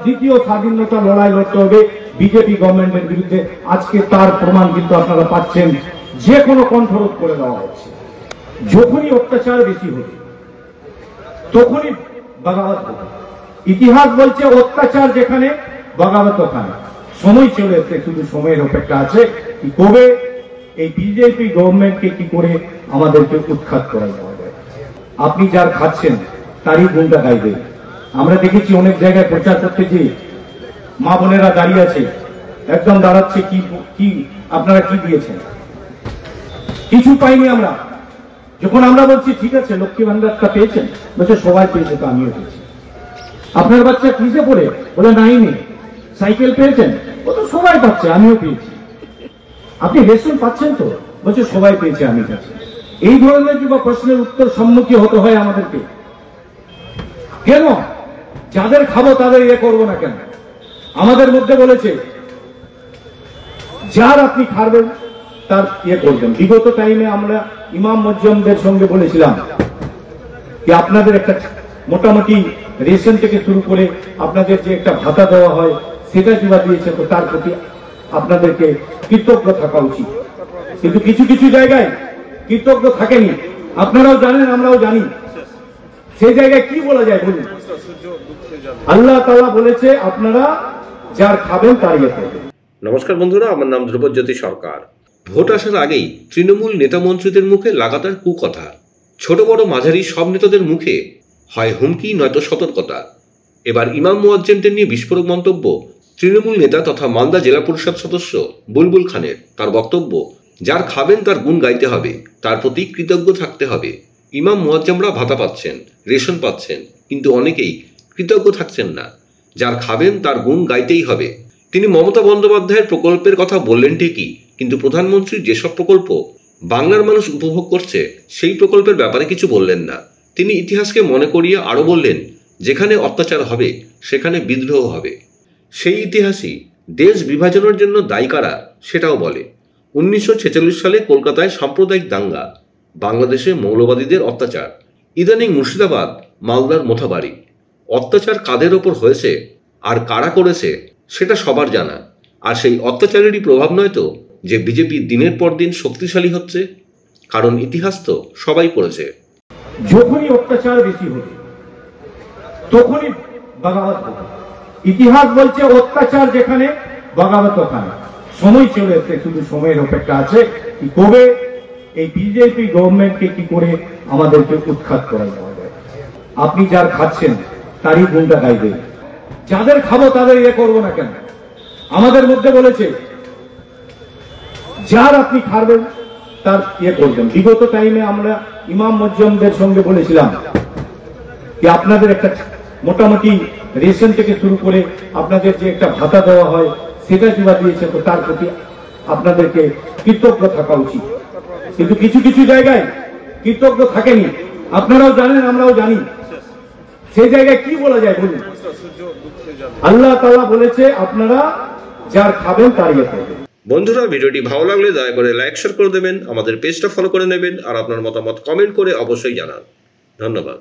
দ্বিতীয় স্বাধীনতা লড়াই লড়তে হবে বিজেপি গভর্নমেন্টের বিরুদ্ধে। আজকে তার প্রমাণ কিন্তু আপনারা পাচ্ছেন, যে কোনো কণ্ঠরোধ করে দেওয়া হচ্ছে। যখনই অত্যাচার বেশি হবে তখনই বগাবত হবে। ইতিহাস বলছে অত্যাচার যেখানে বগাবত ওখানে। সময় চলে এসেছে, শুধু সময়ের অপেক্ষা আছে কবে এই বিজেপি গভর্নমেন্টকে কি করে আমাদেরকে উৎখাত করা যাবে। আপনি যার খাচ্ছেন তারই গুণটা গাইবে। আমরা দেখেছি অনেক জায়গায় প্রচার করতে যে মা বোনেরা দাঁড়িয়ে আছে, একদম দাঁড়াচ্ছে, কি কি আপনারা কি দিয়েছেন? কিছু পাইনি আমরা। যখন আমরা বলছি ঠিক আছে লক্ষ্মী ভান্ডারটা পেয়েছেন, বলছে সবাই পেয়েছে, তো আমিও পেয়েছি। আপনার বাচ্চা কিসে পড়ে? বলে নাইনি। সাইকেল পেয়েছেন? ও তো সবাই পাচ্ছে, আমিও পেয়েছি। আপনি রেশন পাচ্ছেন? তো বলছে সবাই পেয়েছে, আমি পাচ্ছি। এই ধরনের যুব প্রশ্নের উত্তর সম্মুখীন হতে হয় আমাদেরকে। কেন যাদের খাবো তাদের করবো না কেন? আমাদের মধ্যে বলেছে যার আপনি খাবেন তার করবেন। বিগত টাইমে আমরা ইমাম মুয়াজ্জিমদের সঙ্গে বলেছিলাম যে আপনাদের একটা মোটামুটি রেশন থেকে শুরু করে আপনাদের যে একটা ভাতা দেওয়া হয় সেটা যেটা দিয়েছে, তো তার প্রতি আপনাদেরকে কৃতজ্ঞ থাকা উচিত। কিন্তু কিছু কিছু জায়গায় কৃতজ্ঞ থাকেনি, আপনারাও জানেন আমরাও জানি। সেই জায়গায় কি বলা যায় বলুন? আল্লাহ তাআলা বলেছে আপনারা যার খাবেন তার করবেন। নমস্কার বন্ধুরা, আমার নাম ধ্রুবজ্যোতি সরকার। ভোট আসার আগেই তৃণমূল নেতা মন্ত্রীদের মুখে লাগাতার কুকথা। ছোট বড় মাঝারি সব নেতাদের মুখে হয় হুমকি নয়তো সতর্কতা। এবার ইমাম মুয়াজ্জিমদের নিয়ে বিস্ফোরক মন্তব্য তৃণমূল নেতা তথা মালদা জেলা পরিষদ সদস্য বুলবুল খানের। তার বক্তব্য, যার খাবেন তার গুণ গাইতে হবে, তার প্রতি কৃতজ্ঞ থাকতে হবে। ইমাম মুয়াজ্জিমরা ভাতা পাচ্ছেন, রেশন পাচ্ছেন, কিন্তু অনেকেই কৃতজ্ঞ থাকছেন না। যার খাবেন তার গুণ গাইতেই হবে। তিনি মমতা বন্দ্যোপাধ্যায়ের প্রকল্পের কথা বললেন ঠিকই, কিন্তু প্রধানমন্ত্রীর যেসব প্রকল্প বাংলার মানুষ উপভোগ করছে সেই প্রকল্পের ব্যাপারে কিছু বললেন না। তিনি ইতিহাসকে মনে করিয়ে আরও বললেন, যেখানে অত্যাচার হবে সেখানে বিদ্রোহ হবে। সেই ইতিহাসই দেশ বিভাজনের জন্য দায়ী কারা সেটাও বলে। 1946 সালে কলকাতায় সাম্প্রদায়িক দাঙ্গা, বাংলাদেশে মৌলবাদীদের অত্যাচার, ইদানিং মুর্শিদাবাদ, মালদার মোথাবাড়ি। অত্যাচার কাদের ওপর হয়েছে আর কারা করেছে সেটা সবার জানা। আর সেই অত্যাচারেরই প্রভাব নয় তো যে বিজেপি দিনের পর দিন শক্তিশালী হচ্ছে, কারণ ইতিহাস তো সবাই পড়েছে। যখনই অত্যাচার বেশি হবে তখনই বগাবত হবে। ইতিহাস বলছে অত্যাচার যেখানে বগাবত ওখানে। সময় চলে এসেছে, শুধু সময়ের অপেক্ষা আছে কবে এই বিজেপি গভর্নমেন্টকে কি করে আমাদেরকে উৎখাত করা যাবে। আপনি যার খাচ্ছেন তারই গুণটা গাইবে। যাদের খাবো তাদের করবো না কেন? আমাদের মধ্যে বলেছে যার আপনি খাবেন তার করবেন। বিগত টাইমে আমরা ইমাম মুয়াজ্জিমদের সঙ্গে বলেছিলাম যে আপনাদের একটা মোটামুটি রেশন থেকে শুরু করে আপনাদের যে একটা ভাতা দেওয়া হয় সেটা যেটা দিয়েছে, তো তার প্রতি আপনাদেরকে কৃতজ্ঞ থাকা উচিত। কিন্তু কিছু কিছু জায়গায় কৃতজ্ঞ থাকেনি, আপনারাও জানেন আমরাও জানি। সেই জায়গায় কি বলা যায় বলুন? আল্লাহ তাআলা বলেছে আপনারা যার খাবেন তার করবেন। বন্ধুরা, ভিডিওটি ভালো লাগলে দয়া করে লাইক শেয়ার করে দেবেন, আমাদের পেজটা ফলো করে নেবেন, আর আপনার মতামত কমেন্ট করে অবশ্যই জানান। ধন্যবাদ।